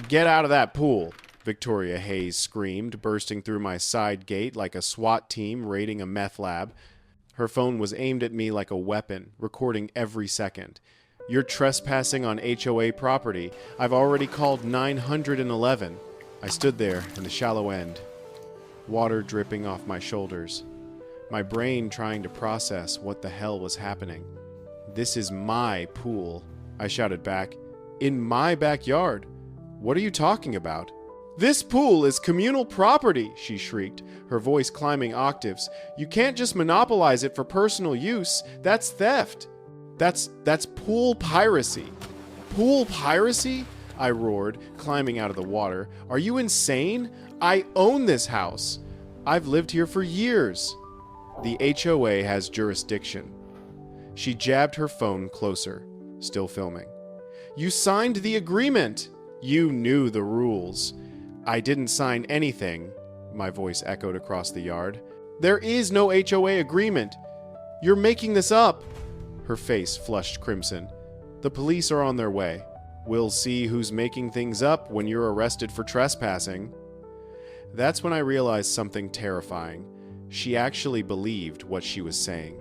"Get out of that pool," Victoria Hayes screamed, bursting through my side gate like a SWAT team raiding a meth lab. Her phone was aimed at me like a weapon, recording every second. "You're trespassing on HOA property. I've already called 911. I stood there in the shallow end, water dripping off my shoulders, my brain trying to process what the hell was happening. "This is my pool," I shouted back. "In my backyard. What are you talking about?" "This pool is communal property," she shrieked, her voice climbing octaves. "You can't just monopolize it for personal use. That's theft. That's pool piracy." "Pool piracy?" I roared, climbing out of the water. "Are you insane? I own this house. I've lived here for years." "The HOA has jurisdiction." She jabbed her phone closer, still filming. "You signed the agreement." "You knew the rules." "I didn't sign anything," my voice echoed across the yard. "There is no HOA agreement. You're making this up." Her face flushed crimson. "The police are on their way. We'll see who's making things up when you're arrested for trespassing." That's when I realized something terrifying. She actually believed what she was saying.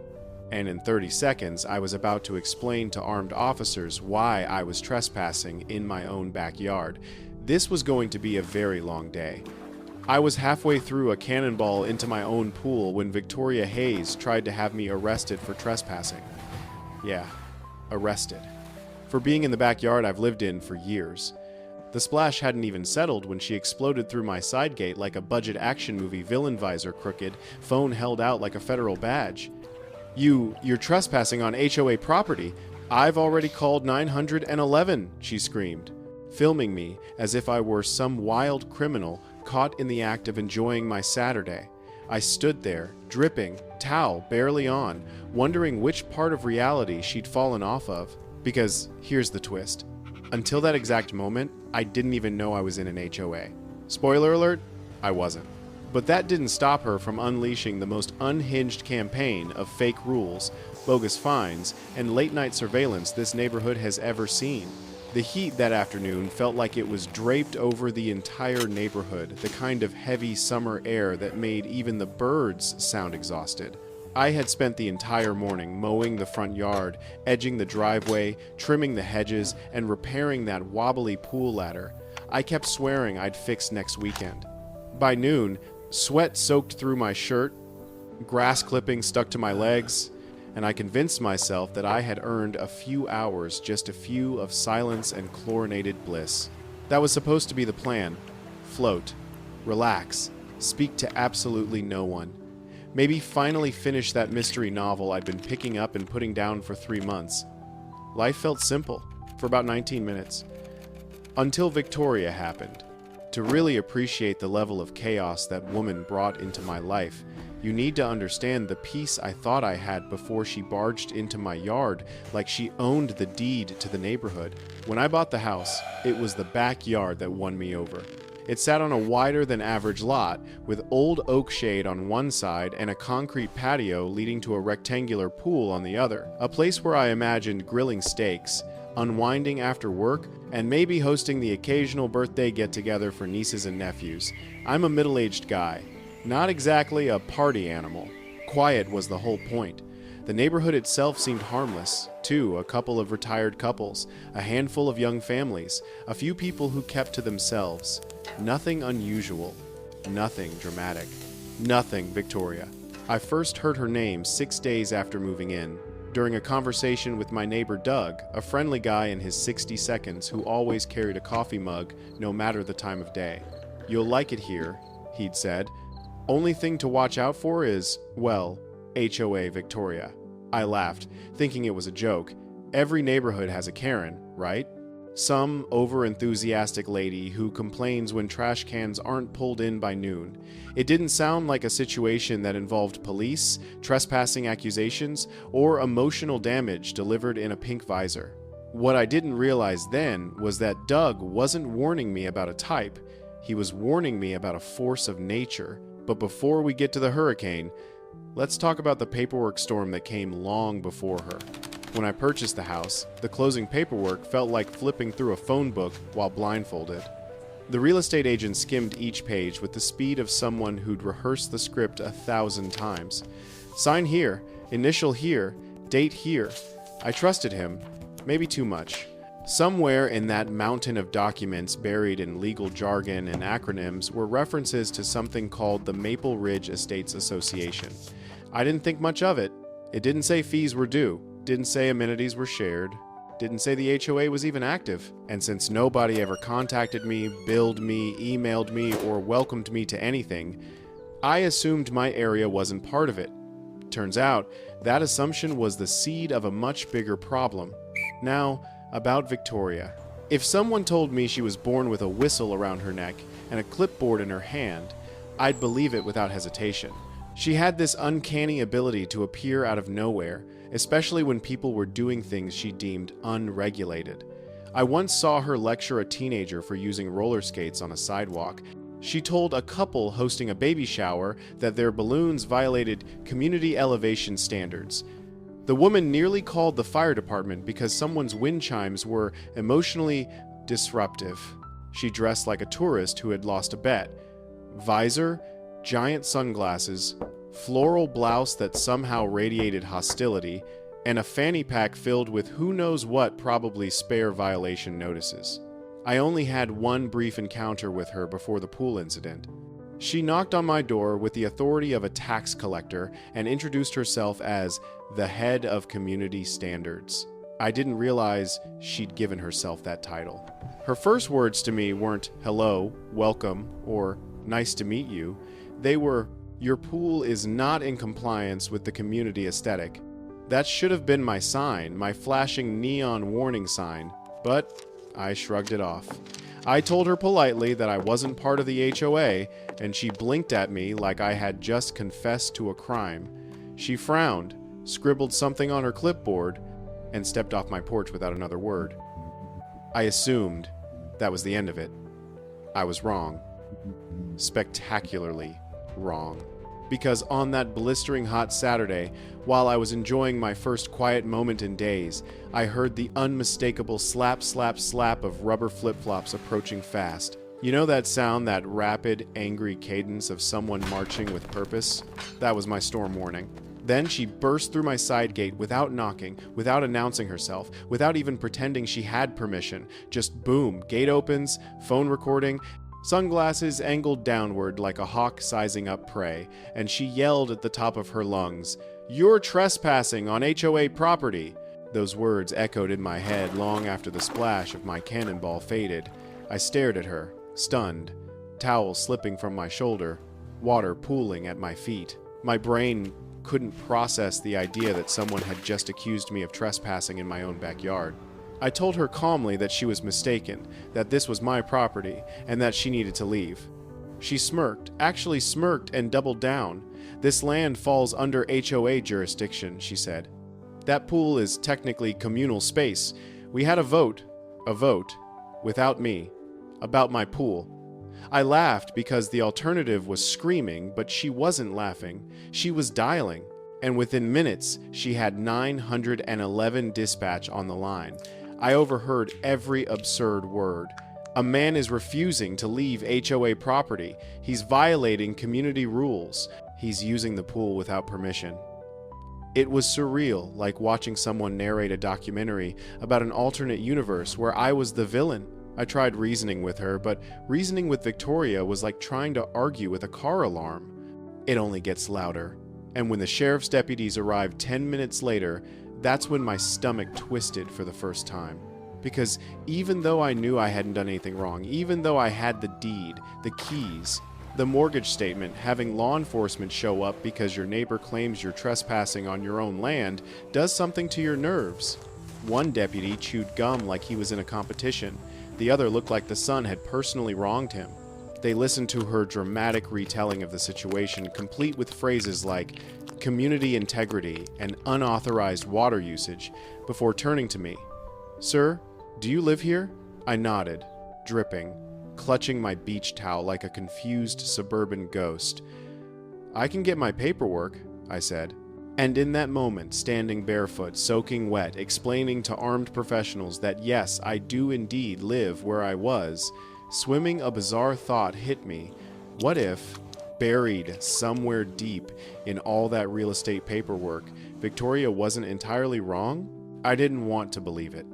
And in 30 seconds, I was about to explain to armed officers why I was trespassing in my own backyard. This was going to be a very long day. I was halfway through a cannonball into my own pool when Victoria Hayes tried to have me arrested for trespassing. Yeah, arrested. For being in the backyard I've lived in for years. The splash hadn't even settled when she exploded through my side gate like a budget action movie villain visor crooked, phone held out like a federal badge. You're trespassing on HOA property. I've already called 911, she screamed, filming me as if I were some wild criminal caught in the act of enjoying my Saturday. I stood there, dripping, towel barely on, wondering which part of reality she'd fallen off of. Because here's the twist. Until that exact moment, I didn't even know I was in an HOA. Spoiler alert, I wasn't. But that didn't stop her from unleashing the most unhinged campaign of fake rules, bogus fines, and late-night surveillance this neighborhood has ever seen. The heat that afternoon felt like it was draped over the entire neighborhood, the kind of heavy summer air that made even the birds sound exhausted. I had spent the entire morning mowing the front yard, edging the driveway, trimming the hedges, and repairing that wobbly pool ladder. I kept swearing I'd fix next weekend. By noon, sweat soaked through my shirt, grass clippings stuck to my legs, and I convinced myself that I had earned a few hours, just a few of silence and chlorinated bliss. That was supposed to be the plan. Float, relax, speak to absolutely no one. Maybe finally finish that mystery novel I'd been picking up and putting down for 3 months. Life felt simple for about 19 minutes. Until Victoria happened. To really appreciate the level of chaos that woman brought into my life, you need to understand the peace I thought I had before she barged into my yard like she owned the deed to the neighborhood. When I bought the house, it was the backyard that won me over. It sat on a wider than average lot, with old oak shade on one side and a concrete patio leading to a rectangular pool on the other. A place where I imagined grilling steaks, unwinding after work, and maybe hosting the occasional birthday get-together for nieces and nephews. I'm a middle-aged guy, not exactly a party animal. Quiet was the whole point. The neighborhood itself seemed harmless, too. A couple of retired couples, a handful of young families, a few people who kept to themselves. Nothing unusual, nothing dramatic, nothing Victoria. I first heard her name 6 days after moving in, during a conversation with my neighbor Doug, a friendly guy in his 60 seconds who always carried a coffee mug no matter the time of day. "You'll like it here," he'd said. "Only thing to watch out for is, well, HOA Victoria." I laughed, thinking it was a joke. Every neighborhood has a Karen, right? Some over-enthusiastic lady who complains when trash cans aren't pulled in by noon. It didn't sound like a situation that involved police, trespassing accusations, or emotional damage delivered in a pink visor. What I didn't realize then was that Doug wasn't warning me about a type. He was warning me about a force of nature. But before we get to the hurricane, let's talk about the paperwork storm that came long before her. When I purchased the house, the closing paperwork felt like flipping through a phone book while blindfolded. The real estate agent skimmed each page with the speed of someone who'd rehearsed the script 1,000 times. Sign here, initial here, date here. I trusted him, maybe too much. Somewhere in that mountain of documents buried in legal jargon and acronyms were references to something called the Maple Ridge Estates Association. I didn't think much of it. It didn't say fees were due, didn't say amenities were shared, didn't say the HOA was even active. And since nobody ever contacted me, billed me, emailed me, or welcomed me to anything, I assumed my area wasn't part of it. Turns out, that assumption was the seed of a much bigger problem. Now, about Victoria. If someone told me she was born with a whistle around her neck and a clipboard in her hand, I'd believe it without hesitation. She had this uncanny ability to appear out of nowhere, especially when people were doing things she deemed unregulated. I once saw her lecture a teenager for using roller skates on a sidewalk. She told a couple hosting a baby shower that their balloons violated community elevation standards. The woman nearly called the fire department because someone's wind chimes were emotionally disruptive. She dressed like a tourist who had lost a bet. Visor, giant sunglasses, floral blouse that somehow radiated hostility, and a fanny pack filled with who knows what, probably spare violation notices. I only had one brief encounter with her before the pool incident. She knocked on my door with the authority of a tax collector and introduced herself as the head of community standards. I didn't realize she'd given herself that title. Her first words to me weren't hello, welcome, or nice to meet you. They were, your pool is not in compliance with the community aesthetic. That should have been my sign, my flashing neon warning sign, but I shrugged it off. I told her politely that I wasn't part of the HOA, and she blinked at me like I had just confessed to a crime. She frowned, scribbled something on her clipboard, and stepped off my porch without another word. I assumed that was the end of it. I was wrong. Spectacularly wrong. Because on that blistering hot Saturday, while I was enjoying my first quiet moment in days, I heard the unmistakable slap, slap, slap of rubber flip-flops approaching fast. You know that sound, that rapid, angry cadence of someone marching with purpose? That was my storm warning. Then she burst through my side gate without knocking, without announcing herself, without even pretending she had permission. Just boom, gate opens, phone recording, sunglasses angled downward like a hawk sizing up prey, and she yelled at the top of her lungs, "You're trespassing on HOA property!" Those words echoed in my head long after the splash of my cannonball faded. I stared at her, stunned, towel slipping from my shoulder, water pooling at my feet. My brain couldn't process the idea that someone had just accused me of trespassing in my own backyard. I told her calmly that she was mistaken, that this was my property, and that she needed to leave. She smirked, actually smirked and doubled down. "This land falls under HOA jurisdiction," she said. "That pool is technically communal space. We had a vote, without me, about my pool." I laughed because the alternative was screaming, but she wasn't laughing. She was dialing, and within minutes, she had 911 dispatch on the line. I overheard every absurd word. A man is refusing to leave HOA property. He's violating community rules. He's using the pool without permission. It was surreal, like watching someone narrate a documentary about an alternate universe where I was the villain. I tried reasoning with her, but reasoning with Victoria was like trying to argue with a car alarm. It only gets louder. And when the sheriff's deputies arrived 10 minutes later, that's when my stomach twisted for the first time. Because even though I knew I hadn't done anything wrong, even though I had the deed, the keys, the mortgage statement, having law enforcement show up because your neighbor claims you're trespassing on your own land does something to your nerves. One deputy chewed gum like he was in a competition. The other looked like the son had personally wronged him. They listened to her dramatic retelling of the situation, complete with phrases like community integrity and unauthorized water usage, before turning to me. "Sir, do you live here?" I nodded, dripping, clutching my beach towel like a confused suburban ghost. "I can get my paperwork," I said. And in that moment, standing barefoot, soaking wet, explaining to armed professionals that yes, I do indeed live where I was, Swimming a bizarre thought hit me. What if, buried somewhere deep in all that real estate paperwork, Victoria wasn't entirely wrong? I didn't want to believe it.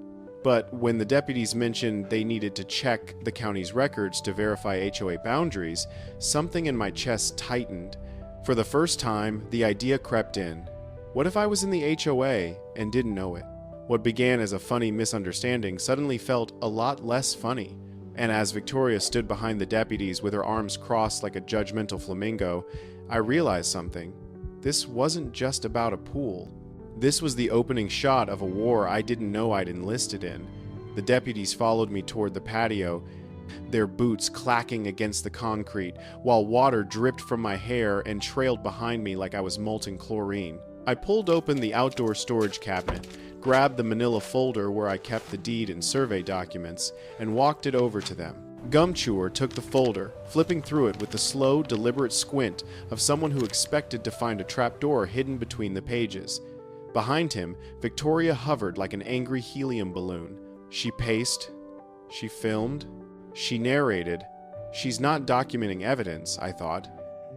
But when the deputies mentioned they needed to check the county's records to verify HOA boundaries, something in my chest tightened. For the first time, the idea crept in. What if I was in the HOA and didn't know it? What began as a funny misunderstanding suddenly felt a lot less funny. And as Victoria stood behind the deputies with her arms crossed like a judgmental flamingo, I realized something. This wasn't just about a pool. This was the opening shot of a war I didn't know I'd enlisted in. The deputies followed me toward the patio, their boots clacking against the concrete, while water dripped from my hair and trailed behind me like I was molten chlorine. I pulled open the outdoor storage cabinet, grabbed the manila folder where I kept the deed and survey documents, and walked it over to them. Gumchewer took the folder, flipping through it with the slow, deliberate squint of someone who expected to find a trapdoor hidden between the pages. Behind him, Victoria hovered like an angry helium balloon. She paced, she filmed, she narrated. She's not documenting evidence, I thought.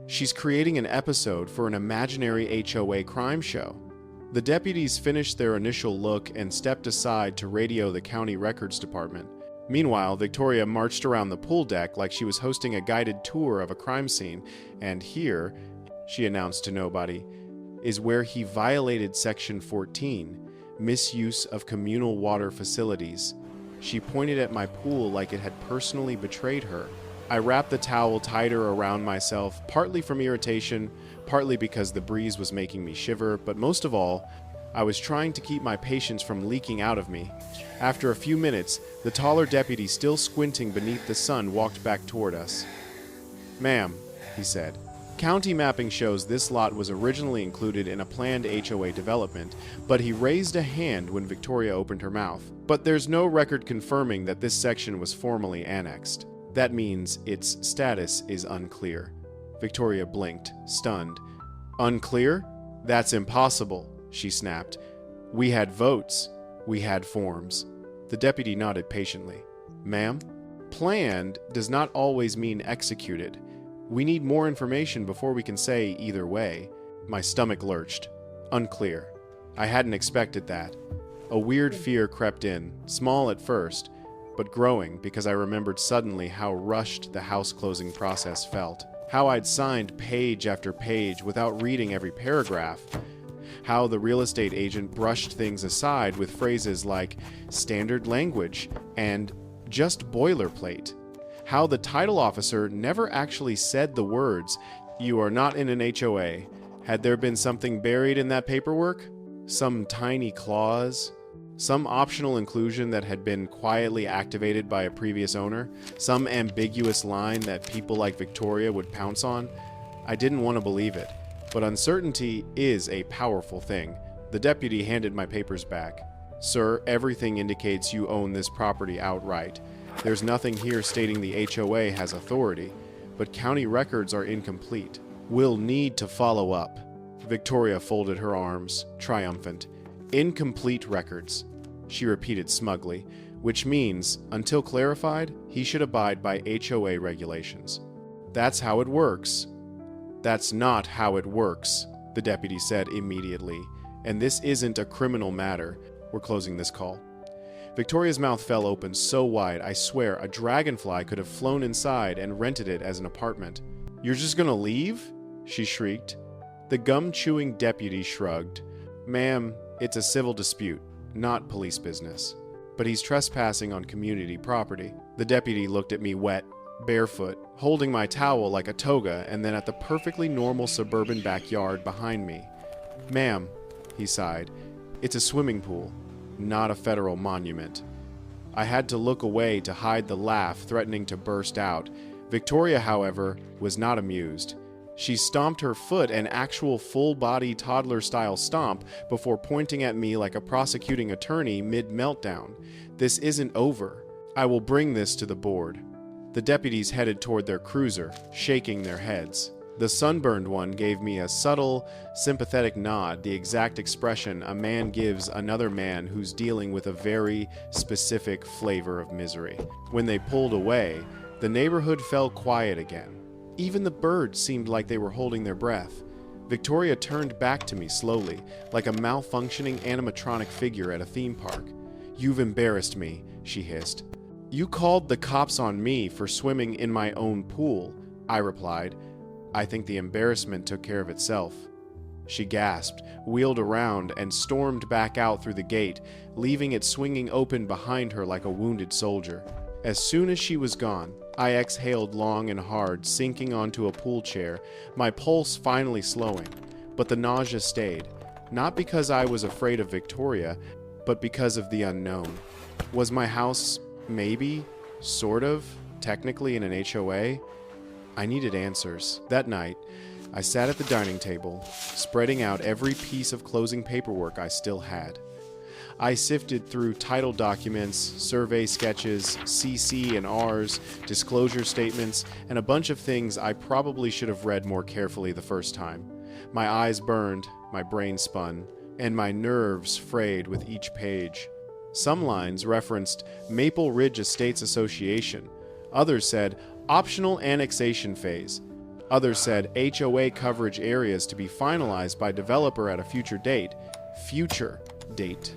She's creating an episode for an imaginary HOA crime show. The deputies finished their initial look and stepped aside to radio the county records department. Meanwhile, Victoria marched around the pool deck like she was hosting a guided tour of a crime scene, and here, she announced to nobody, is where he violated Section 14, misuse of communal water facilities. She pointed at my pool like it had personally betrayed her. I wrapped the towel tighter around myself, partly from irritation, partly because the breeze was making me shiver, but most of all, I was trying to keep my patience from leaking out of me. After a few minutes, the taller deputy, still squinting beneath the sun, walked back toward us. "Ma'am," he said, "county mapping shows this lot was originally included in a planned HOA development, but he raised a hand when Victoria opened her mouth. But there's no record confirming that this section was formally annexed. That means its status is unclear." Victoria blinked, stunned. "Unclear? That's impossible," she snapped. "We had votes. We had forms." The deputy nodded patiently. "Ma'am, planned does not always mean executed. We need more information before we can say either way." My stomach lurched. Unclear. I hadn't expected that. A weird fear crept in, small at first, but growing because I remembered suddenly how rushed the house closing process felt. How I'd signed page after page without reading every paragraph. How the real estate agent brushed things aside with phrases like standard language and just boilerplate. How the title officer never actually said the words, "You are not in an HOA." Had there been something buried in that paperwork? Some tiny clause? Some optional inclusion that had been quietly activated by a previous owner? Some ambiguous line that people like Victoria would pounce on? I didn't want to believe it, but uncertainty is a powerful thing. The deputy handed my papers back. "Sir, everything indicates you own this property outright. There's nothing here stating the HOA has authority, but county records are incomplete. We'll need to follow up." Victoria folded her arms, triumphant. "Incomplete records," she repeated smugly, "which means, until clarified, he should abide by HOA regulations." "That's how it works." "That's not how it works," the deputy said immediately. "And this isn't a criminal matter. We're closing this call." Victoria's mouth fell open so wide, I swear a dragonfly could have flown inside and rented it as an apartment. "You're just gonna leave?" she shrieked. The gum-chewing deputy shrugged. "Ma'am, it's a civil dispute, not police business. But he's trespassing on community property." The deputy looked at me wet, barefoot, holding my towel like a toga, and then at the perfectly normal suburban backyard behind me. "Ma'am," he sighed, "it's a swimming pool, not a federal monument." I had to look away to hide the laugh threatening to burst out. Victoria, however, was not amused. She stomped her foot, an actual full-body toddler-style stomp, before pointing at me like a prosecuting attorney mid-meltdown. "This isn't over. I will bring this to the board." The deputies headed toward their cruiser, shaking their heads. The sunburned one gave me a subtle, sympathetic nod, the exact expression a man gives another man who's dealing with a very specific flavor of misery. When they pulled away, The neighborhood fell quiet again. Even the birds seemed like they were holding their breath. Victoria turned back to me slowly, like a malfunctioning animatronic figure at a theme park. "You've embarrassed me," she hissed. "You called the cops on me for swimming in my own pool," I replied. "I think the embarrassment took care of itself." She gasped, wheeled around, and stormed back out through the gate, leaving it swinging open behind her like a wounded soldier. As soon as she was gone, I exhaled long and hard, sinking onto a pool chair, my pulse finally slowing. But the nausea stayed, not because I was afraid of Victoria, but because of the unknown. Was my house, maybe, sort of, technically in an HOA? I needed answers. That night, I sat at the dining table, spreading out every piece of closing paperwork I still had. I sifted through title documents, survey sketches, CC and Rs, disclosure statements, and a bunch of things I probably should have read more carefully the first time. My eyes burned, my brain spun, and my nerves frayed with each page. Some lines referenced Maple Ridge Estates Association. Others said optional annexation phase. Others said HOA coverage areas to be finalized by developer at a future date. Future date.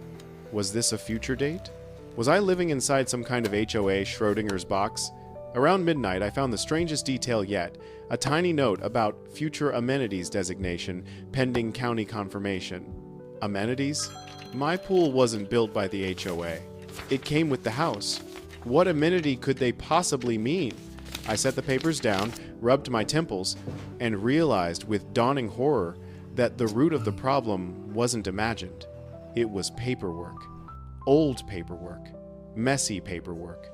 Was this a future date? Was I living inside some kind of HOA Schrodinger's box? Around midnight, I found the strangest detail yet, a tiny note about future amenities designation pending county confirmation. Amenities? My pool wasn't built by the HOA. It came with the house. What amenity could they possibly mean? I set the papers down, rubbed my temples, and realized with dawning horror that the root of the problem wasn't imagined. It was paperwork. Old paperwork. Messy paperwork.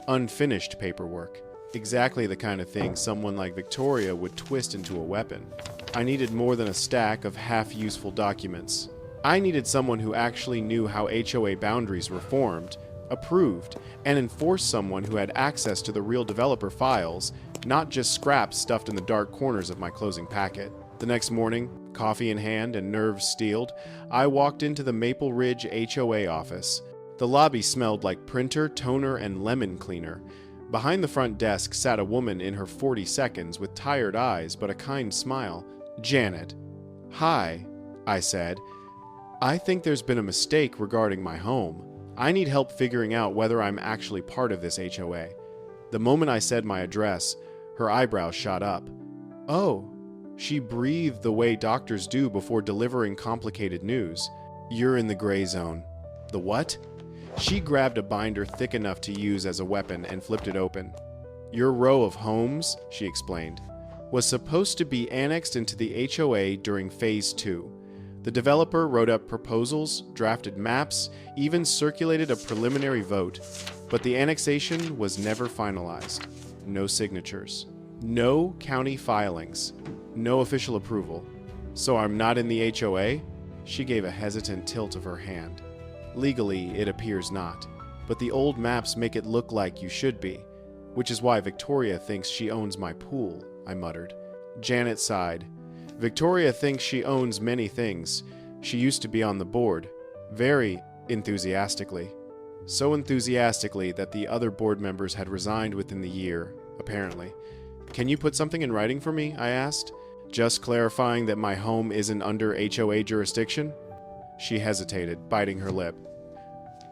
Unfinished paperwork. Exactly the kind of thing someone like Victoria would twist into a weapon. I needed more than a stack of half-useful documents. I needed someone who actually knew how HOA boundaries were formed, approved, and enforced, someone who had access to the real developer files, not just scraps stuffed in the dark corners of my closing packet. The next morning, coffee in hand and nerves steeled, I walked into the Maple Ridge HOA office. The lobby smelled like printer, toner, and lemon cleaner. Behind the front desk sat a woman in her 40s with tired eyes but a kind smile. "Janet." "Hi," I said. "I think there's been a mistake regarding my home. I need help figuring out whether I'm actually part of this HOA." The moment I said my address, her eyebrows shot up. "Oh." She breathed the way doctors do before delivering complicated news. "You're in the gray zone." "The what?" She grabbed a binder thick enough to use as a weapon and flipped it open. "Your row of homes," she explained, "was supposed to be annexed into the HOA during Phase 2. The developer wrote up proposals, drafted maps, even circulated a preliminary vote, but the annexation was never finalized. No signatures. No county filings. No official approval. So I'm not in the HOA?" She gave a hesitant tilt of her hand. "Legally, it appears not, but the old maps make it look like you should be, which is why Victoria thinks she owns my pool," I muttered. Janet sighed. "Victoria thinks she owns many things. She used to be on the board. Very enthusiastically. So enthusiastically that the other board members had resigned within the year, apparently. Can you put something in writing for me?" I asked. "Just clarifying that my home isn't under HOA jurisdiction?" She hesitated, biting her lip.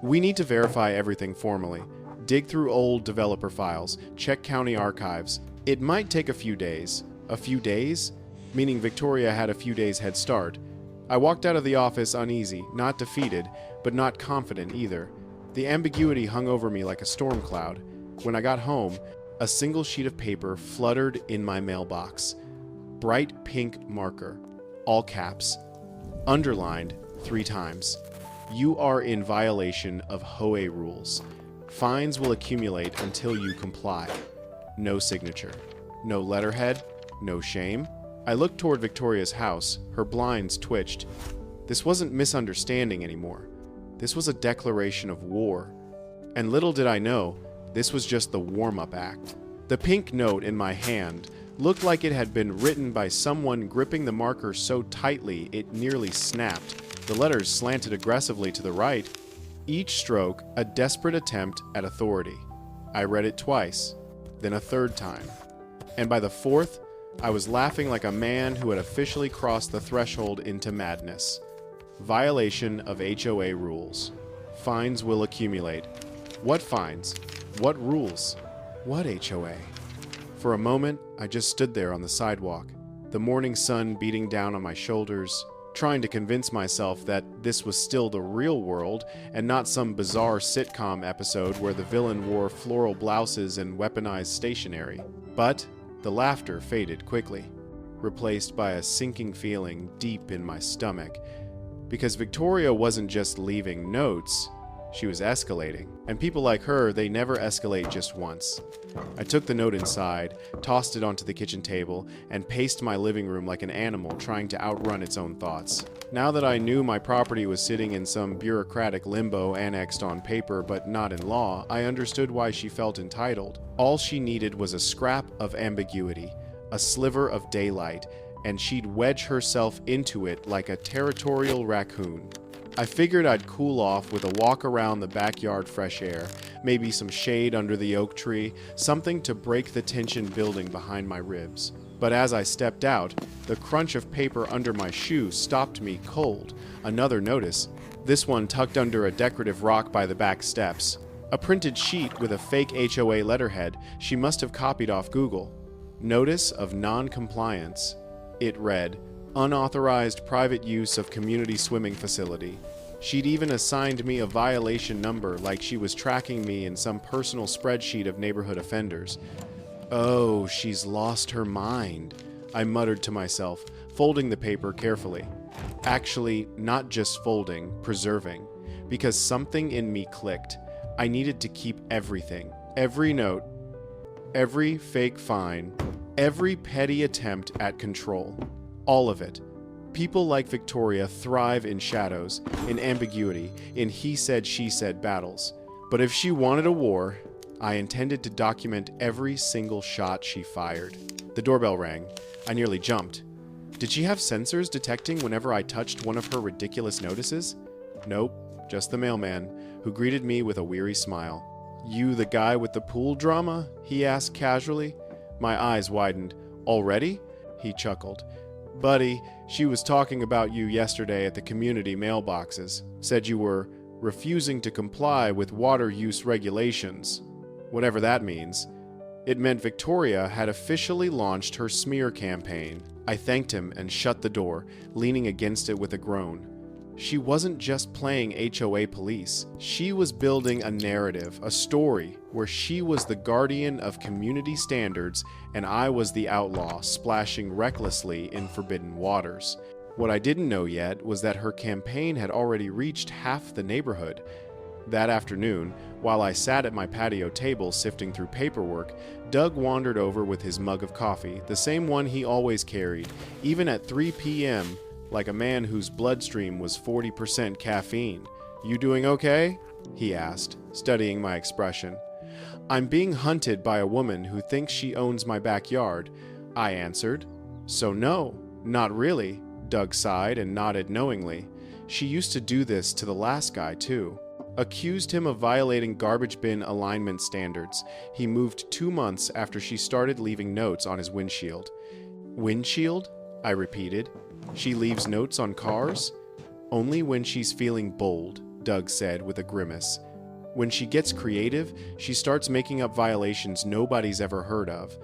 "We need to verify everything formally. Dig through old developer files, check county archives. It might take a few days." A few days? Meaning Victoria had a few days head start. I walked out of the office uneasy, not defeated, but not confident either. The ambiguity hung over me like a storm cloud. When I got home, a single sheet of paper fluttered in my mailbox. Bright pink marker, all caps, underlined 3 times. "You are in violation of HOA rules. Fines will accumulate until you comply." No signature. No letterhead. No shame. I looked toward Victoria's house. Her blinds twitched. This wasn't misunderstanding anymore. This was a declaration of war. And little did I know, this was just the warm-up act. The pink note in my hand looked like it had been written by someone gripping the marker so tightly it nearly snapped. The letters slanted aggressively to the right, each stroke a desperate attempt at authority. I read it twice. then a third time. And by the fourth, I was laughing like a man who had officially crossed the threshold into madness. Violation of HOA rules. Fines will accumulate. What fines? What rules? What HOA? For a moment, I just stood there on the sidewalk, the morning sun beating down on my shoulders, trying to convince myself that this was still the real world and not some bizarre sitcom episode where the villain wore floral blouses and weaponized stationery. But the laughter faded quickly, replaced by a sinking feeling deep in my stomach, because Victoria wasn't just leaving notes, she was escalating. And people like her, they never escalate just once. I took the note inside, tossed it onto the kitchen table, and paced my living room like an animal trying to outrun its own thoughts. Now that I knew my property was sitting in some bureaucratic limbo annexed on paper but not in law, I understood why she felt entitled. All she needed was a scrap of ambiguity, a sliver of daylight, and she'd wedge herself into it like a territorial raccoon. I figured I'd cool off with a walk around the backyard fresh air, maybe some shade under the oak tree, something to break the tension building behind my ribs. But as I stepped out, the crunch of paper under my shoe stopped me cold. Another notice, this one tucked under a decorative rock by the back steps. A printed sheet with a fake HOA letterhead she must have copied off Google. Notice of non-compliance. It read, unauthorized private use of community swimming facility. She'd even assigned me a violation number like she was tracking me in some personal spreadsheet of neighborhood offenders. Oh, she's lost her mind, I muttered to myself, folding the paper carefully. Actually, not just folding, preserving, because something in me clicked. I needed to keep everything, every note, every fake fine, every petty attempt at control. All of it. People like Victoria thrive in shadows, in ambiguity, in he said, she said battles. But if she wanted a war, I intended to document every single shot she fired. The doorbell rang. I nearly jumped. Did she have sensors detecting whenever I touched one of her ridiculous notices? Nope, just the mailman, who greeted me with a weary smile. You the guy with the pool drama? He asked casually. My eyes widened. Already? He chuckled. Buddy, she was talking about you yesterday at the community mailboxes. Said you were refusing to comply with water use regulations. Whatever that means. It meant Victoria had officially launched her smear campaign. I thanked him and shut the door, leaning against it with a groan. She wasn't just playing HOA police. She was building a narrative, a story, where she was the guardian of community standards and I was the outlaw splashing recklessly in forbidden waters. What I didn't know yet was that her campaign had already reached half the neighborhood. That afternoon, while I sat at my patio table sifting through paperwork, Doug wandered over with his mug of coffee, the same one he always carried, even at 3 p.m., like a man whose bloodstream was 40% caffeine. You doing okay? He asked, studying my expression. I'm being hunted by a woman who thinks she owns my backyard, I answered. So no, not really, Doug sighed and nodded knowingly. She used to do this to the last guy, too. Accused him of violating garbage bin alignment standards. He moved 2 months after she started leaving notes on his windshield. Windshield? I repeated. She leaves notes on cars? Only when she's feeling bold, Doug said with a grimace. When she gets creative, she starts making up violations nobody's ever heard of.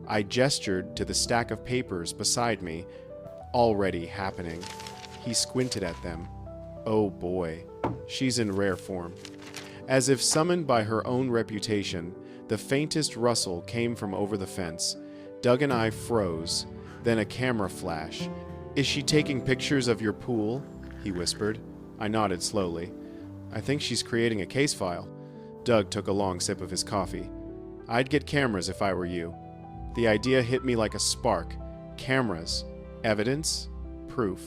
I gestured to the stack of papers beside me. Already happening. He squinted at them. Oh boy, she's in rare form. As if summoned by her own reputation, the faintest rustle came from over the fence. Doug and I froze, then a camera flash. Is she taking pictures of your pool? He whispered. I nodded slowly. I think she's creating a case file. Doug took a long sip of his coffee. I'd get cameras if I were you. The idea hit me like a spark. Cameras. Evidence. Proof.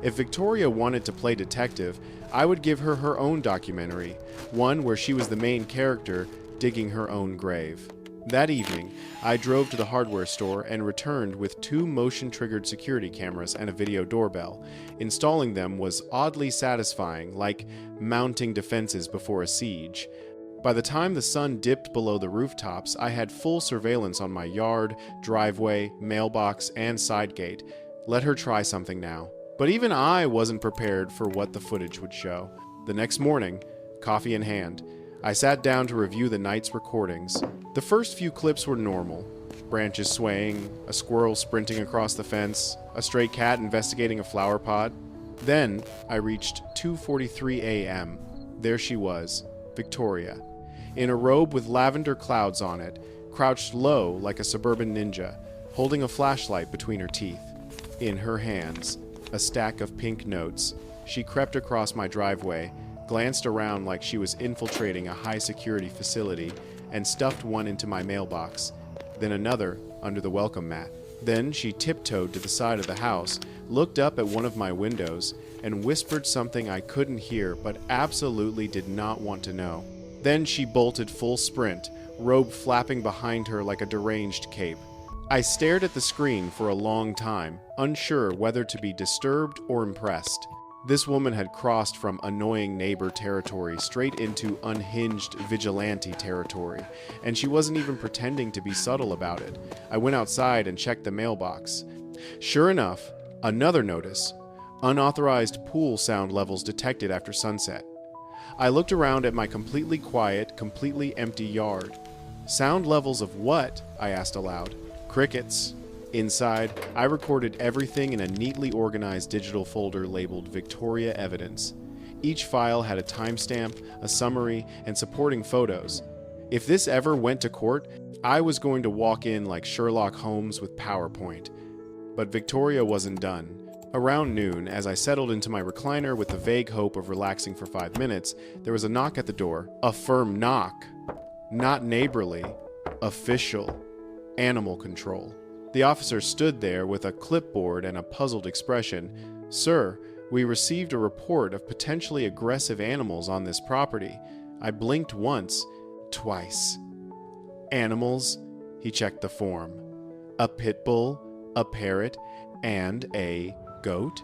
If Victoria wanted to play detective, I would give her her own documentary, one where she was the main character digging her own grave. That evening, I drove to the hardware store and returned with 2 motion-triggered security cameras and a video doorbell. Installing them was oddly satisfying, like mounting defenses before a siege. By the time the sun dipped below the rooftops, I had full surveillance on my yard, driveway, mailbox, and side gate. Let her try something now. But even I wasn't prepared for what the footage would show. The next morning, coffee in hand, I sat down to review the night's recordings. The first few clips were normal. Branches swaying, a squirrel sprinting across the fence, a stray cat investigating a flower pot. Then I reached 2:43 a.m. There she was, Victoria, in a robe with lavender clouds on it, crouched low like a suburban ninja, holding a flashlight between her teeth. In her hands, a stack of pink notes. She crept across my driveway, glanced around like she was infiltrating a high-security facility, and stuffed one into my mailbox, then another under the welcome mat. Then she tiptoed to the side of the house, looked up at one of my windows, and whispered something I couldn't hear but absolutely did not want to know. Then she bolted full sprint, robe flapping behind her like a deranged cape. I stared at the screen for a long time, unsure whether to be disturbed or impressed. This woman had crossed from annoying neighbor territory straight into unhinged vigilante territory, and she wasn't even pretending to be subtle about it. I went outside and checked the mailbox. Sure enough, another notice. Unauthorized pool sound levels detected after sunset. I looked around at my completely quiet, completely empty yard. Sound levels of what? I asked aloud. Crickets. Inside, I recorded everything in a neatly organized digital folder labeled Victoria Evidence. Each file had a timestamp, a summary, and supporting photos. If this ever went to court, I was going to walk in like Sherlock Holmes with PowerPoint. But Victoria wasn't done. Around noon, as I settled into my recliner with the vague hope of relaxing for 5 minutes, there was a knock at the door. A firm knock. Not neighborly. Official. Animal control. The officer stood there with a clipboard and a puzzled expression. "Sir, we received a report of potentially aggressive animals on this property." I blinked once, twice. Animals? He checked the form. A pit bull, a parrot, and a goat?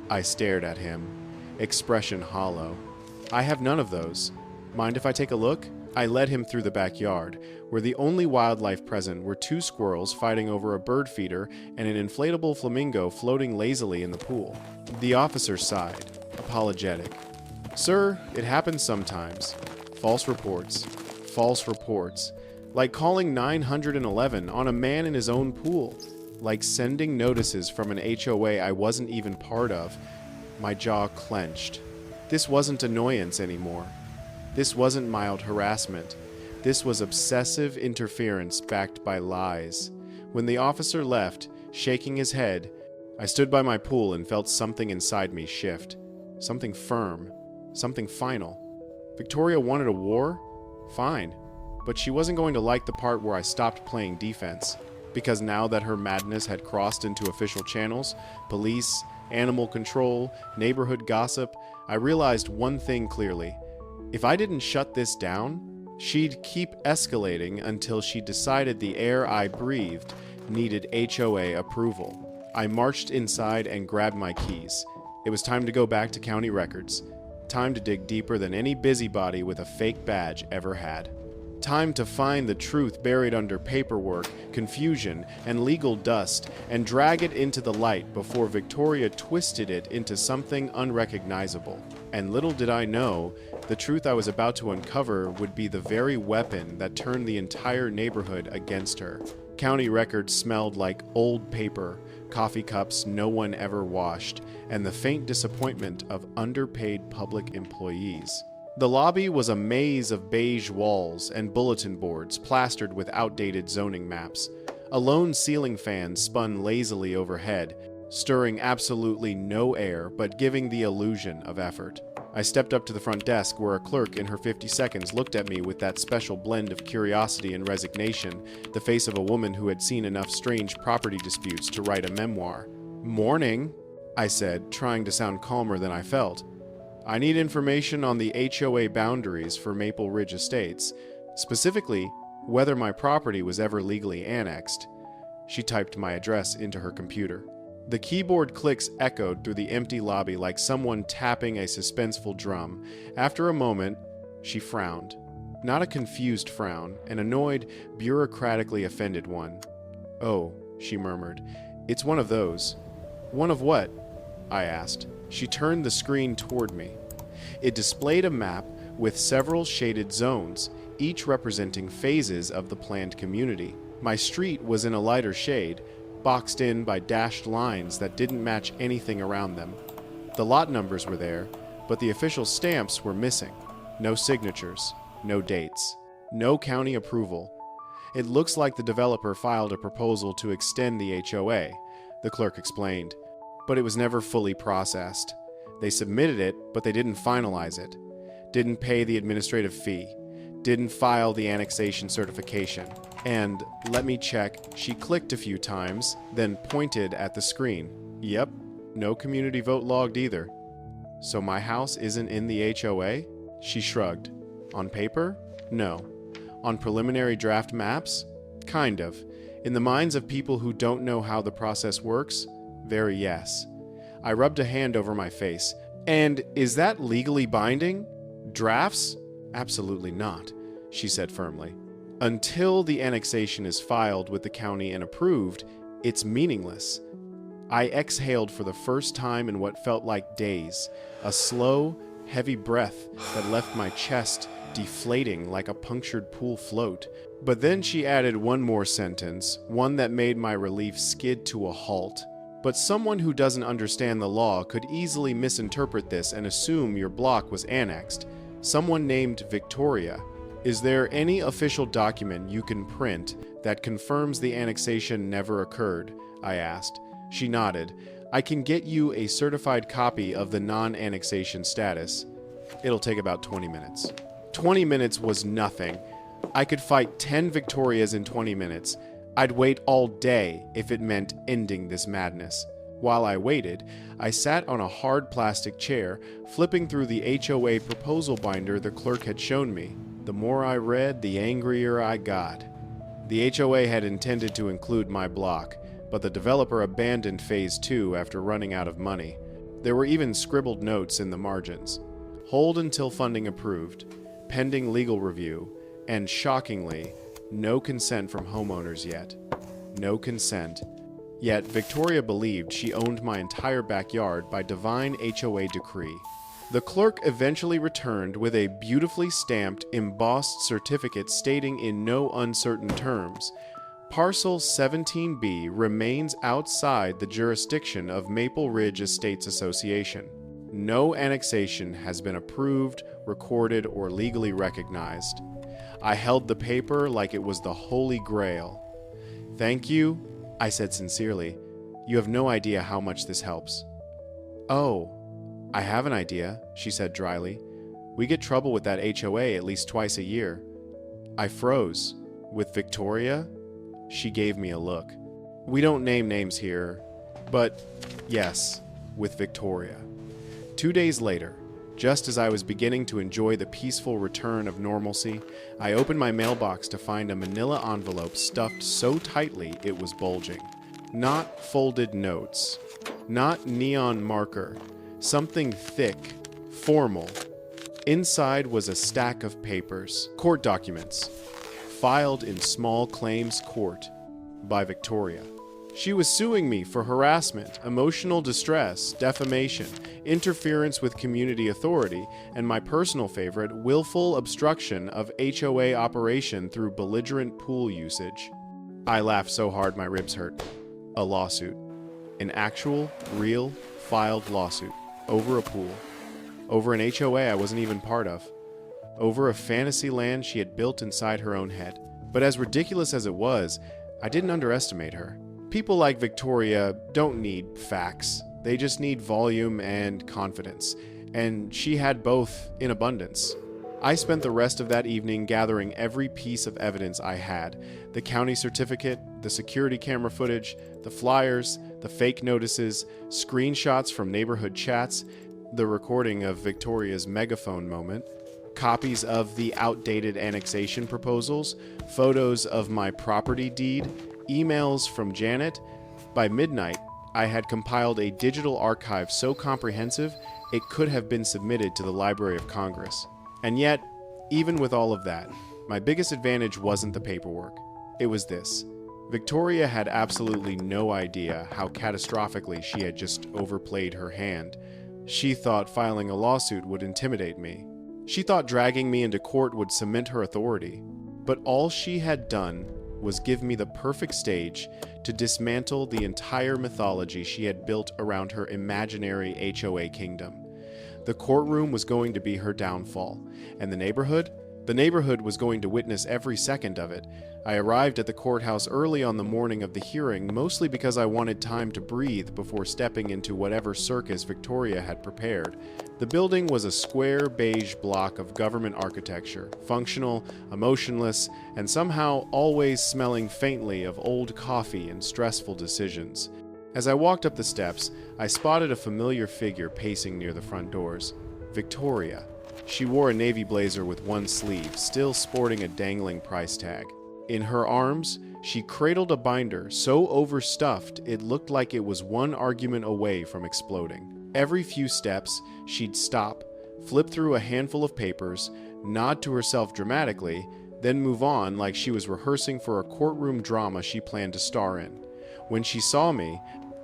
I stared at him, expression hollow. "I have none of those. Mind if I take a look?" I led him through the backyard, where the only wildlife present were 2 squirrels fighting over a bird feeder and an inflatable flamingo floating lazily in the pool. The officer sighed, apologetic. "Sir, it happens sometimes. False reports. False reports. Like calling 911 on a man in his own pool. Like sending notices from an HOA I wasn't even part of." My jaw clenched. This wasn't annoyance anymore. This wasn't mild harassment. This was obsessive interference backed by lies. When the officer left, shaking his head, I stood by my pool and felt something inside me shift. Something firm. Something final. Victoria wanted a war? Fine. But she wasn't going to like the part where I stopped playing defense. Because now that her madness had crossed into official channels, police, animal control, neighborhood gossip, I realized one thing clearly. If I didn't shut this down, she'd keep escalating until she decided the air I breathed needed HOA approval. I marched inside and grabbed my keys. It was time to go back to county records. Time to dig deeper than any busybody with a fake badge ever had. Time to find the truth buried under paperwork, confusion, and legal dust, and drag it into the light before Victoria twisted it into something unrecognizable. And little did I know, the truth I was about to uncover would be the very weapon that turned the entire neighborhood against her. County records smelled like old paper, coffee cups no one ever washed, and the faint disappointment of underpaid public employees. The lobby was a maze of beige walls and bulletin boards plastered with outdated zoning maps. A lone ceiling fan spun lazily overhead, stirring absolutely no air but giving the illusion of effort. I stepped up to the front desk where a clerk in her 50 seconds looked at me with that special blend of curiosity and resignation, the face of a woman who had seen enough strange property disputes to write a memoir. "Morning," I said, trying to sound calmer than I felt. "I need information on the HOA boundaries for Maple Ridge Estates, specifically whether my property was ever legally annexed." She typed my address into her computer. The keyboard clicks echoed through the empty lobby like someone tapping a suspenseful drum. After a moment, she frowned. Not a confused frown, an annoyed, bureaucratically offended one. "Oh," she murmured. "It's one of those." "One of what?" I asked. She turned the screen toward me. It displayed a map with several shaded zones, each representing phases of the planned community. My street was in a lighter shade, boxed in by dashed lines that didn't match anything around them. The lot numbers were there, but the official stamps were missing. No signatures, no dates, no county approval. "It looks like the developer filed a proposal to extend the HOA," the clerk explained, "but it was never fully processed. They submitted it, but they didn't finalize it. Didn't pay the administrative fee. Didn't file the annexation certification. And, let me check," she clicked a few times, then pointed at the screen. "Yep, no community vote logged either." "So my house isn't in the HOA?" She shrugged. "On paper? No. On preliminary draft maps? Kind of. In the minds of people who don't know how the process works? Very yes." I rubbed a hand over my face. "And is that legally binding? Drafts? Absolutely not," she said firmly. "Until the annexation is filed with the county and approved, it's meaningless." I exhaled for the first time in what felt like days, a slow, heavy breath that left my chest deflating like a punctured pool float. But then she added one more sentence, one that made my relief skid to a halt. "But someone who doesn't understand the law could easily misinterpret this and assume your block was annexed. Someone named Victoria. Is there any official document you can print that confirms the annexation never occurred?" I asked. She nodded. "I can get you a certified copy of the non-annexation status. It'll take about 20 minutes. 20 minutes was nothing. I could fight 10 Victorias in 20 minutes. I'd wait all day if it meant ending this madness. While I waited, I sat on a hard plastic chair, flipping through the HOA proposal binder the clerk had shown me. The more I read, the angrier I got. The HOA had intended to include my block, but the developer abandoned Phase 2 after running out of money. There were even scribbled notes in the margins. "Hold until funding approved, pending legal review, and shockingly, no consent from homeowners yet." No consent. Yet Victoria believed she owned my entire backyard by divine HOA decree. The clerk eventually returned with a beautifully stamped, embossed certificate stating in no uncertain terms, "Parcel 17B remains outside the jurisdiction of Maple Ridge Estates Association. No annexation has been approved, recorded, or legally recognized." I held the paper like it was the Holy Grail. "Thank you," I said sincerely. "You have no idea how much this helps." "Oh, I have an idea," she said dryly. "We get trouble with that HOA at least twice a year." I froze. "With Victoria?" She gave me a look. "We don't name names here, but yes, with Victoria." 2 days later, just as I was beginning to enjoy the peaceful return of normalcy, I opened my mailbox to find a manila envelope stuffed so tightly it was bulging. Not folded notes, not neon marker, something thick, formal. Inside was a stack of papers, court documents, filed in small claims court by Victoria. She was suing me for harassment, emotional distress, defamation, interference with community authority, and my personal favorite, willful obstruction of HOA operation through belligerent pool usage. I laughed so hard my ribs hurt. A lawsuit. An actual, real, filed lawsuit. Over a pool. Over an HOA I wasn't even part of. Over a fantasy land she had built inside her own head. But as ridiculous as it was, I didn't underestimate her. People like Victoria don't need facts. They just need volume and confidence. And she had both in abundance. I spent the rest of that evening gathering every piece of evidence I had. The county certificate, the security camera footage, the flyers, the fake notices, screenshots from neighborhood chats, the recording of Victoria's megaphone moment, copies of the outdated annexation proposals, photos of my property deed, emails from Janet. By midnight, I had compiled a digital archive so comprehensive it could have been submitted to the Library of Congress. And yet, Even with all of that, my biggest advantage wasn't the paperwork. It was this. Victoria had absolutely no idea how catastrophically she had just overplayed her hand. She thought filing a lawsuit would intimidate me. She thought dragging me into court would cement her authority. But all she had done was give me the perfect stage to dismantle the entire mythology she had built around her imaginary HOA kingdom. The courtroom was going to be her downfall, and the neighborhood was going to witness every second of it. I arrived at the courthouse early on the morning of the hearing, mostly because I wanted time to breathe before stepping into whatever circus Victoria had prepared. The building was a square beige block of government architecture, functional, emotionless, and somehow always smelling faintly of old coffee and stressful decisions. As I walked up the steps, I spotted a familiar figure pacing near the front doors. Victoria. She wore a navy blazer with one sleeve, still sporting a dangling price tag. In her arms, she cradled a binder so overstuffed it looked like it was one argument away from exploding. Every few steps, she'd stop, flip through a handful of papers, nod to herself dramatically, then move on like she was rehearsing for a courtroom drama she planned to star in. When she saw me,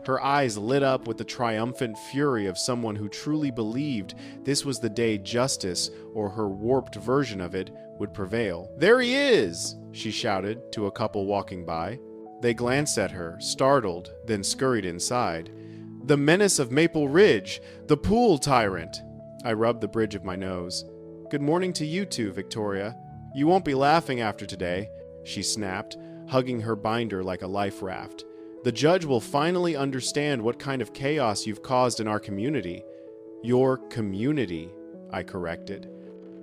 her eyes lit up with the triumphant fury of someone who truly believed this was the day justice, or her warped version of it, would prevail. "There he is!" she shouted to a couple walking by. They glanced at her, startled, then scurried inside. "The menace of Maple Ridge! The pool tyrant!" I rubbed the bridge of my nose. "Good morning to you too, Victoria. You won't be laughing after today," she snapped, hugging her binder like a life raft. "The judge will finally understand what kind of chaos you've caused in our community." "Your community," I corrected.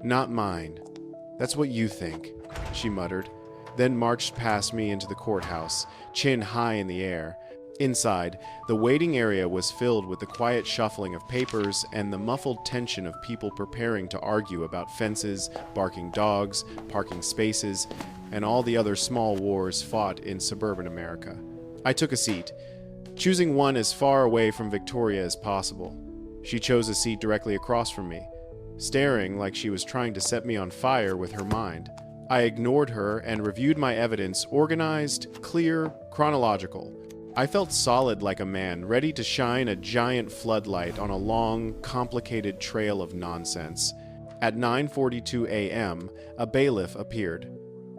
"Not mine." "That's what you think," she muttered, then marched past me into the courthouse, chin high in the air. Inside, the waiting area was filled with the quiet shuffling of papers and the muffled tension of people preparing to argue about fences, barking dogs, parking spaces, and all the other small wars fought in suburban America. I took a seat, choosing one as far away from Victoria as possible. She chose a seat directly across from me, staring like she was trying to set me on fire with her mind. I ignored her and reviewed my evidence, organized, clear, chronological. I felt solid like a man, ready to shine a giant floodlight on a long, complicated trail of nonsense. At 9:42 a.m., a bailiff appeared.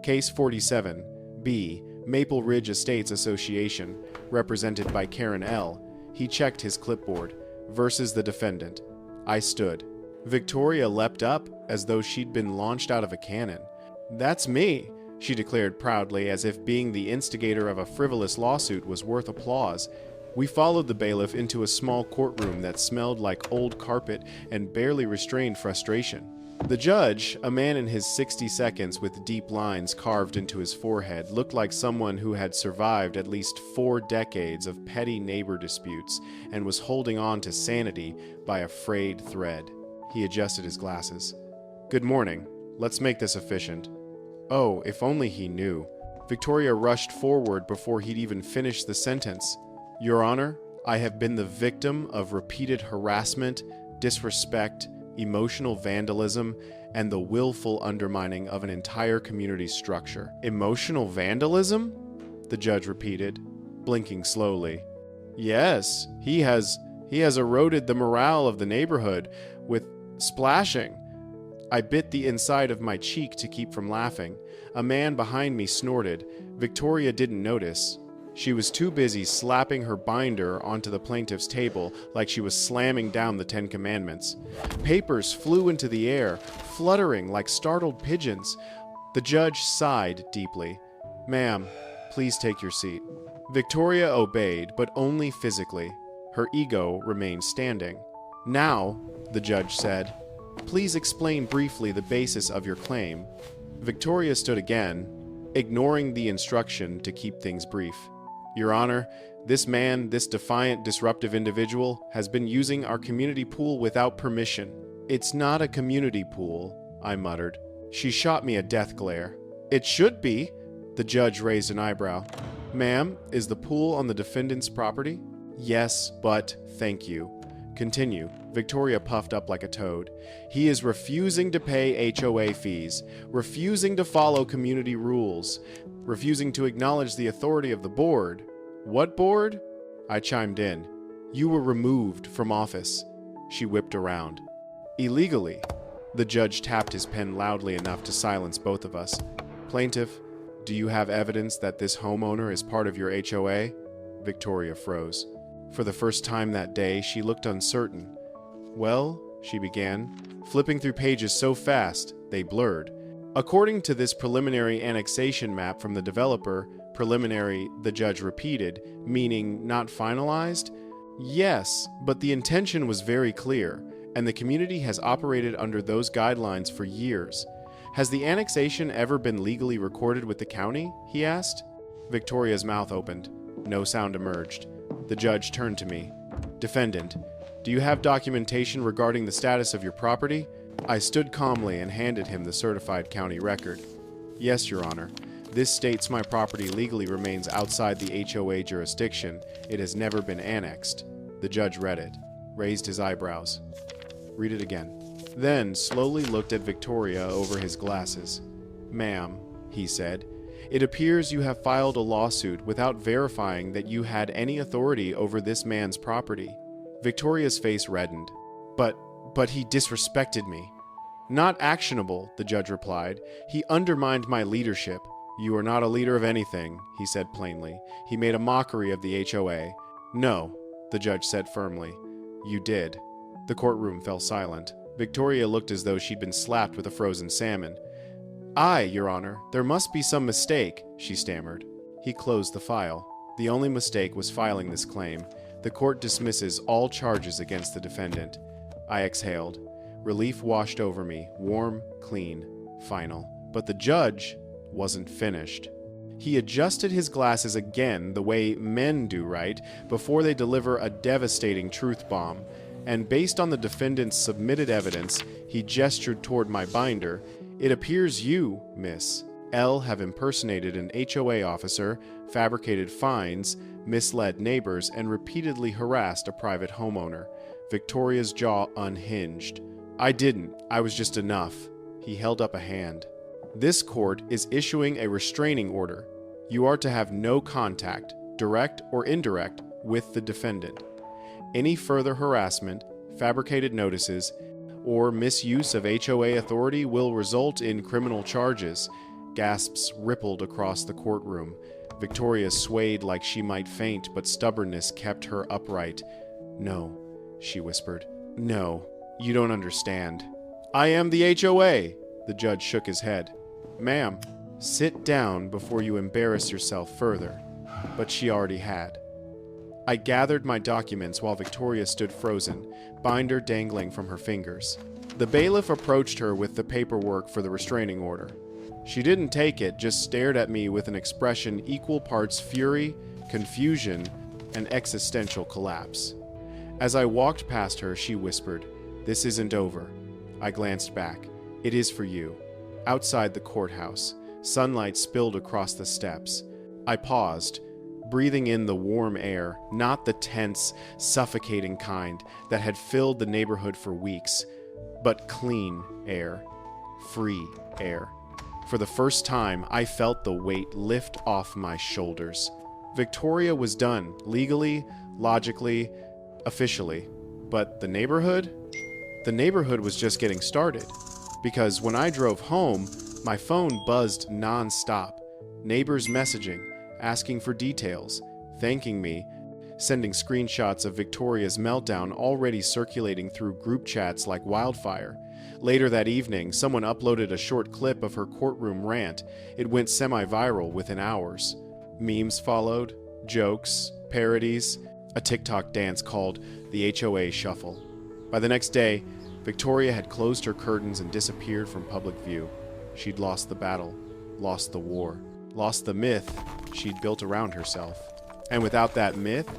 Case 47, B, Maple Ridge Estates Association, represented by Karen L. He checked his clipboard. Versus the defendant. I stood. Victoria leapt up as though she'd been launched out of a cannon. "That's me," she declared proudly, as if being the instigator of a frivolous lawsuit was worth applause. We followed the bailiff into a small courtroom that smelled like old carpet and barely restrained frustration. The judge, a man in his 60 seconds with deep lines carved into his forehead, looked like someone who had survived at least 4 decades of petty neighbor disputes and was holding on to sanity by a frayed thread. He adjusted his glasses. "Good morning. Let's make this efficient." Oh, if only he knew. Victoria rushed forward before he'd even finished the sentence. "Your Honor, I have been the victim of repeated harassment, disrespect, emotional vandalism, and the willful undermining of an entire community structure." "Emotional vandalism?" the judge repeated, blinking slowly. "Yes, he has eroded the morale of the neighborhood with splashing." I bit the inside of my cheek to keep from laughing. A man behind me snorted. Victoria didn't notice. She was too busy slapping her binder onto the plaintiff's table like she was slamming down the 10 Commandments. Papers flew into the air, fluttering like startled pigeons. The judge sighed deeply. "Ma'am, please take your seat." Victoria obeyed, but only physically. Her ego remained standing. "Now," the judge said, "please explain briefly the basis of your claim." Victoria stood again, ignoring the instruction to keep things brief. "Your Honor, this man, this defiant, disruptive individual, has been using our community pool without permission." "It's not a community pool," I muttered. She shot me a death glare. "It should be." The judge raised an eyebrow. "Ma'am, is the pool on the defendant's property?" "Yes, but thank you." Continue. Victoria puffed up like a toad. He is refusing to pay HOA fees, refusing to follow community rules, refusing to acknowledge the authority of the board. What board? I chimed in. You were removed from office. She whipped around. Illegally. The judge tapped his pen loudly enough to silence both of us. Plaintiff, do you have evidence that this homeowner is part of your HOA? Victoria froze. For the first time that day, she looked uncertain. Well, she began, flipping through pages so fast, they blurred. According to this preliminary annexation map from the developer, preliminary, the judge repeated, meaning not finalized? Yes, but the intention was very clear, and the community has operated under those guidelines for years. Has the annexation ever been legally recorded with the county? He asked. Victoria's mouth opened. No sound emerged. The judge turned to me. Defendant, do you have documentation regarding the status of your property? I stood calmly and handed him the certified county record. Yes, Your Honor. This states my property legally remains outside the HOA jurisdiction. It has never been annexed. The judge read it, raised his eyebrows. Read it again. Then slowly looked at Victoria over his glasses. Ma'am, he said, it appears you have filed a lawsuit without verifying that you had any authority over this man's property. Victoria's face reddened. But he disrespected me. Not actionable, the judge replied. He undermined my leadership. You are not a leader of anything, he said plainly. He made a mockery of the HOA. No, the judge said firmly. You did. The courtroom fell silent. Victoria looked as though she'd been slapped with a frozen salmon. Aye, Your Honor, there must be some mistake, she stammered. He closed the file. The only mistake was filing this claim. The court dismisses all charges against the defendant. I exhaled. Relief washed over me, warm, clean, final. But the judge wasn't finished. He adjusted his glasses again the way men do, right, before they deliver a devastating truth bomb. And based on the defendant's submitted evidence, he gestured toward my binder. It appears you, miss, L, have impersonated an HOA officer, fabricated fines, misled neighbors, and repeatedly harassed a private homeowner. Victoria's jaw unhinged. I didn't. I was just enough. He held up a hand. This court is issuing a restraining order. You are to have no contact, direct or indirect, with the defendant. Any further harassment, fabricated notices, or misuse of HOA authority will result in criminal charges. Gasps rippled across the courtroom. Victoria swayed like she might faint, but stubbornness kept her upright. No, she whispered. No, you don't understand. I am the HOA. The judge shook his head. Ma'am, sit down before you embarrass yourself further. But she already had. I gathered my documents while Victoria stood frozen, binder dangling from her fingers. The bailiff approached her with the paperwork for the restraining order. She didn't take it, just stared at me with an expression equal parts fury, confusion, and existential collapse. As I walked past her, she whispered, "This isn't over." I glanced back. It is for you. Outside the courthouse, sunlight spilled across the steps. I paused, breathing in the warm air, not the tense, suffocating kind that had filled the neighborhood for weeks, but clean air, free air. For the first time, I felt the weight lift off my shoulders. Victoria was done, legally, logically, officially. But the neighborhood? The neighborhood was just getting started. Because when I drove home, my phone buzzed non-stop. Neighbors messaging, asking for details, thanking me, sending screenshots of Victoria's meltdown already circulating through group chats like wildfire. Later that evening, someone uploaded a short clip of her courtroom rant. It went semi-viral within hours. Memes followed, jokes, parodies, a TikTok dance called the HOA Shuffle. By the next day, Victoria had closed her curtains and disappeared from public view. She'd lost the battle, lost the war, lost the myth she'd built around herself. And without that myth,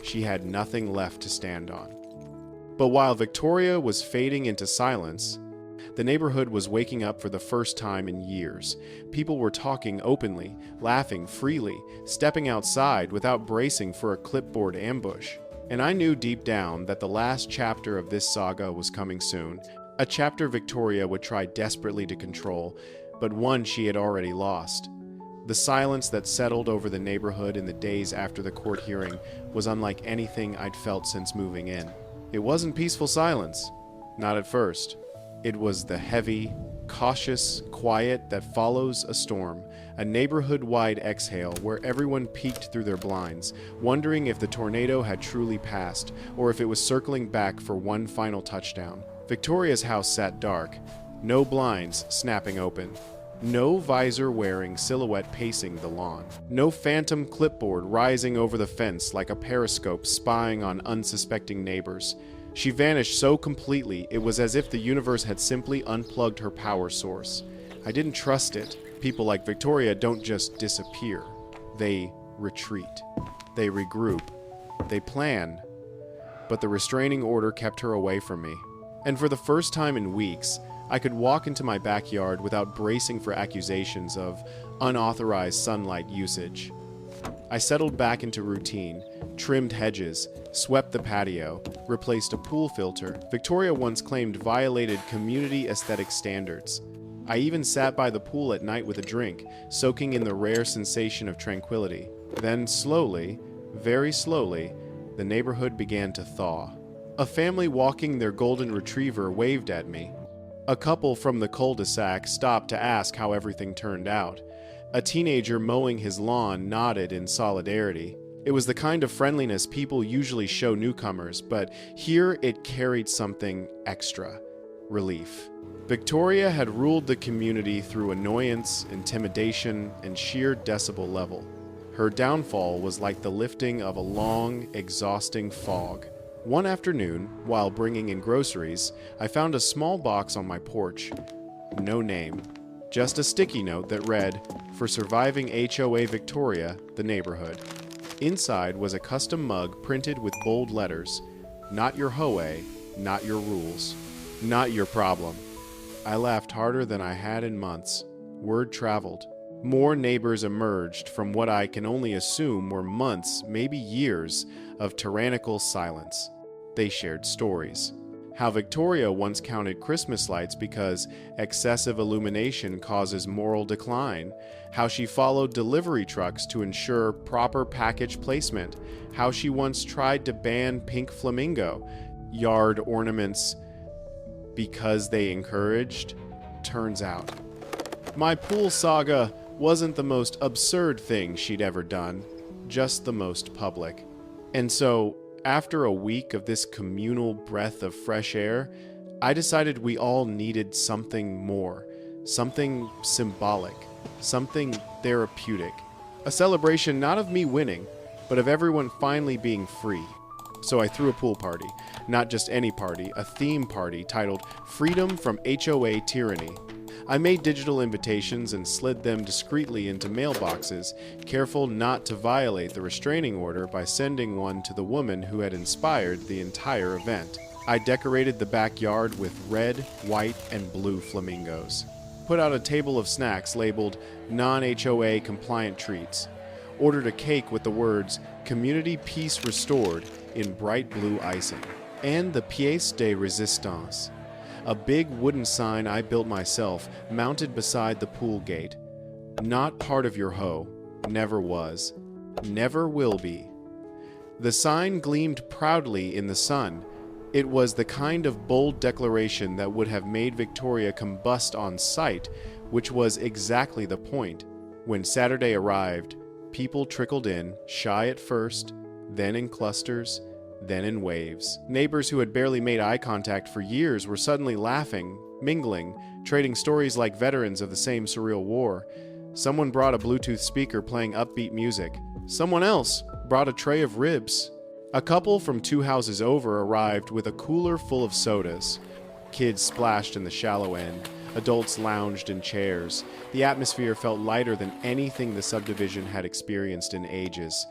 she had nothing left to stand on. But while Victoria was fading into silence, the neighborhood was waking up for the first time in years. People were talking openly, laughing freely, stepping outside without bracing for a clipboard ambush. And I knew deep down that the last chapter of this saga was coming soon, a chapter Victoria would try desperately to control, but one she had already lost. The silence that settled over the neighborhood in the days after the court hearing was unlike anything I'd felt since moving in. It wasn't peaceful silence. Not at first. It was the heavy, cautious quiet that follows a storm, a neighborhood-wide exhale where everyone peeked through their blinds, wondering if the tornado had truly passed, or if it was circling back for one final touchdown. Victoria's house sat dark, no blinds snapping open. No visor-wearing silhouette pacing the lawn. No phantom clipboard rising over the fence like a periscope spying on unsuspecting neighbors. She vanished so completely, it was as if the universe had simply unplugged her power source. I didn't trust it. People like Victoria don't just disappear. They retreat. They regroup. They plan. But the restraining order kept her away from me. And for the first time in weeks, I could walk into my backyard without bracing for accusations of unauthorized sunlight usage. I settled back into routine, trimmed hedges, swept the patio, replaced a pool filter Victoria once claimed violated community aesthetic standards. I even sat by the pool at night with a drink, soaking in the rare sensation of tranquility. Then slowly, very slowly, the neighborhood began to thaw. A family walking their golden retriever waved at me. A couple from the cul-de-sac stopped to ask how everything turned out. A teenager mowing his lawn nodded in solidarity. It was the kind of friendliness people usually show newcomers, but here it carried something extra: relief. Victoria had ruled the community through annoyance, intimidation, and sheer decibel level. Her downfall was like the lifting of a long, exhausting fog. One afternoon, while bringing in groceries, I found a small box on my porch. No name, just a sticky note that read, "For surviving HOA Victoria, the neighborhood." Inside was a custom mug printed with bold letters, "Not your HOA, not your rules, not your problem." I laughed harder than I had in months. Word traveled. More neighbors emerged from what I can only assume were months, maybe years, of tyrannical silence. They shared stories. How Victoria once counted Christmas lights because excessive illumination causes moral decline. How she followed delivery trucks to ensure proper package placement. How she once tried to ban pink flamingo yard ornaments because they encouraged. Turns out, my pool saga wasn't the most absurd thing she'd ever done, just the most public. And so, after a week of this communal breath of fresh air, I decided we all needed something more, something symbolic, something therapeutic. A celebration not of me winning, but of everyone finally being free. So I threw a pool party, not just any party, a theme party titled Freedom from HOA Tyranny. I made digital invitations and slid them discreetly into mailboxes, careful not to violate the restraining order by sending one to the woman who had inspired the entire event. I decorated the backyard with red, white, and blue flamingos. Put out a table of snacks labeled non-HOA compliant treats. Ordered a cake with the words "Community Peace Restored" in bright blue icing. And the pièce de résistance. A big wooden sign I built myself, mounted beside the pool gate. Not part of your hoe. Never was. Never will be. The sign gleamed proudly in the sun. It was the kind of bold declaration that would have made Victoria combust on sight, which was exactly the point. When Saturday arrived, people trickled in, shy at first, then in clusters, then in waves. Neighbors who had barely made eye contact for years were suddenly laughing, mingling, trading stories like veterans of the same surreal war. Someone brought a Bluetooth speaker playing upbeat music. Someone else brought a tray of ribs. A couple from 2 houses over arrived with a cooler full of sodas. Kids splashed in the shallow end. Adults lounged in chairs. The atmosphere felt lighter than anything the subdivision had experienced in ages.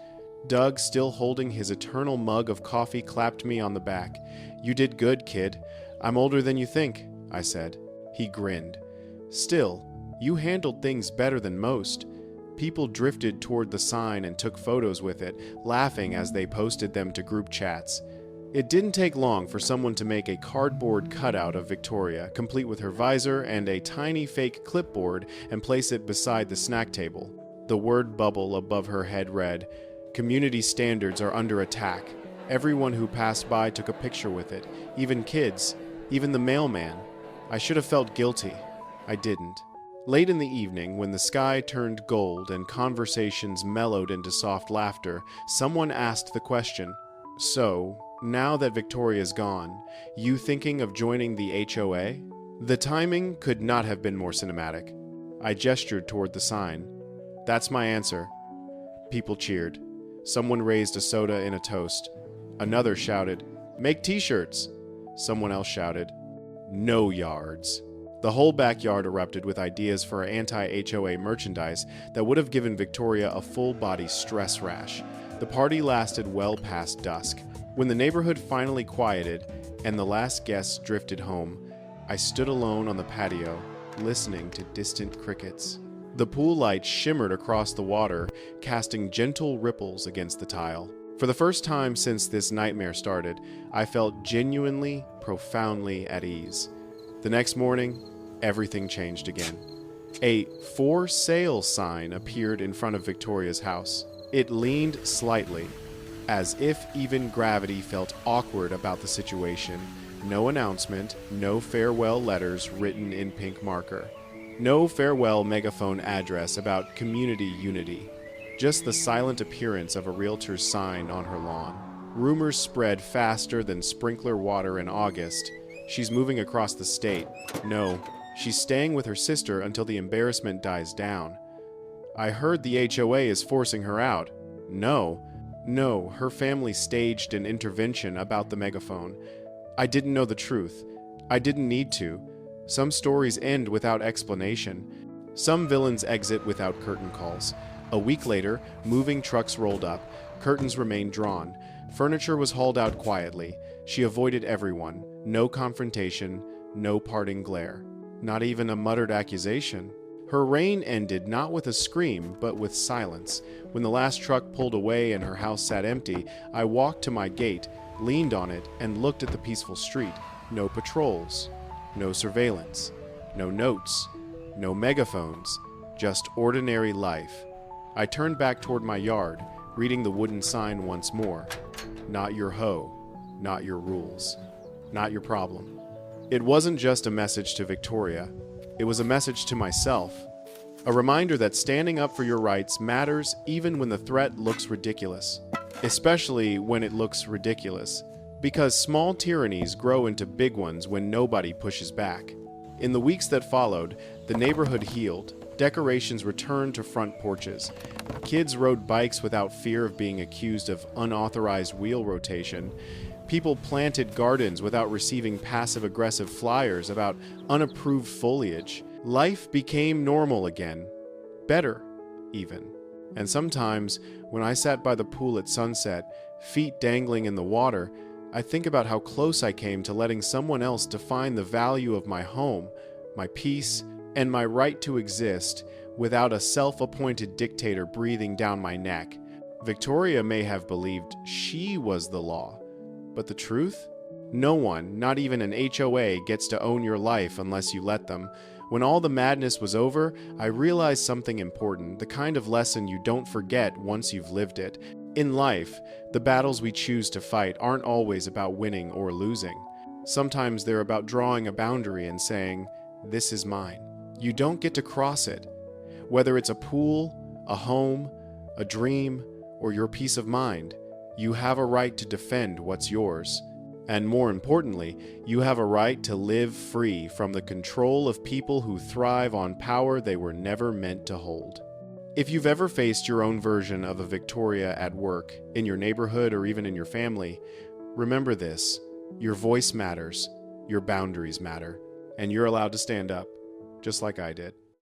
Doug, still holding his eternal mug of coffee, clapped me on the back. "You did good, kid. I'm older than you think," I said. He grinned. "Still, you handled things better than most. People drifted toward the sign and took photos with it, laughing as they posted them to group chats. It didn't take long for someone to make a cardboard cutout of Victoria, complete with her visor and a tiny fake clipboard, and place it beside the snack table. The word bubble above her head read, "Community standards are under attack." Everyone who passed by took a picture with it, even kids, even the mailman. I should have felt guilty. I didn't. Late in the evening, when the sky turned gold and conversations mellowed into soft laughter, someone asked the question, "So, now that Victoria's gone, you thinking of joining the HOA?" The timing could not have been more cinematic. I gestured toward the sign. "That's my answer." People cheered. Someone raised a soda in a toast. Another shouted, "Make t-shirts." Someone else shouted, "No yards." The whole backyard erupted with ideas for anti-HOA merchandise that would have given Victoria a full-body stress rash. The party lasted well past dusk. When the neighborhood finally quieted and the last guests drifted home, I stood alone on the patio, listening to distant crickets. The pool light shimmered across the water, casting gentle ripples against the tile. For the first time since this nightmare started, I felt genuinely, profoundly at ease. The next morning, everything changed again. A "for sale" sign appeared in front of Victoria's house. It leaned slightly, as if even gravity felt awkward about the situation. No announcement, no farewell letters written in pink marker. No farewell megaphone address about community unity. Just the silent appearance of a realtor's sign on her lawn. Rumors spread faster than sprinkler water in August. She's moving across the state. No, she's staying with her sister until the embarrassment dies down. I heard the HOA is forcing her out. No, her family staged an intervention about the megaphone. I didn't know the truth. I didn't need to. Some stories end without explanation. Some villains exit without curtain calls. A week later, moving trucks rolled up. Curtains remained drawn. Furniture was hauled out quietly. She avoided everyone. No confrontation, no parting glare. Not even a muttered accusation. Her reign ended not with a scream, but with silence. When the last truck pulled away and her house sat empty, I walked to my gate, leaned on it, and looked at the peaceful street. No patrols. No surveillance. No notes. No megaphones. Just ordinary life. I turned back toward my yard, reading the wooden sign once more. Not your hoe. Not your rules. Not your problem. It wasn't just a message to Victoria. It was a message to myself. A reminder that standing up for your rights matters even when the threat looks ridiculous. Especially when it looks ridiculous. Because small tyrannies grow into big ones when nobody pushes back. In the weeks that followed, the neighborhood healed. Decorations returned to front porches. Kids rode bikes without fear of being accused of unauthorized wheel rotation. People planted gardens without receiving passive-aggressive flyers about unapproved foliage. Life became normal again. Better, even. And sometimes, when I sat by the pool at sunset, feet dangling in the water, I think about how close I came to letting someone else define the value of my home, my peace, and my right to exist without a self-appointed dictator breathing down my neck. Victoria may have believed she was the law, but the truth? No one, not even an HOA, gets to own your life unless you let them. When all the madness was over, I realized something important, the kind of lesson you don't forget once you've lived it. In life, the battles we choose to fight aren't always about winning or losing. Sometimes they're about drawing a boundary and saying, "This is mine." You don't get to cross it. Whether it's a pool, a home, a dream, or your peace of mind, you have a right to defend what's yours. And more importantly, you have a right to live free from the control of people who thrive on power they were never meant to hold. If you've ever faced your own version of a Victoria at work, in your neighborhood, or even in your family, remember this: your voice matters, your boundaries matter, and you're allowed to stand up, just like I did.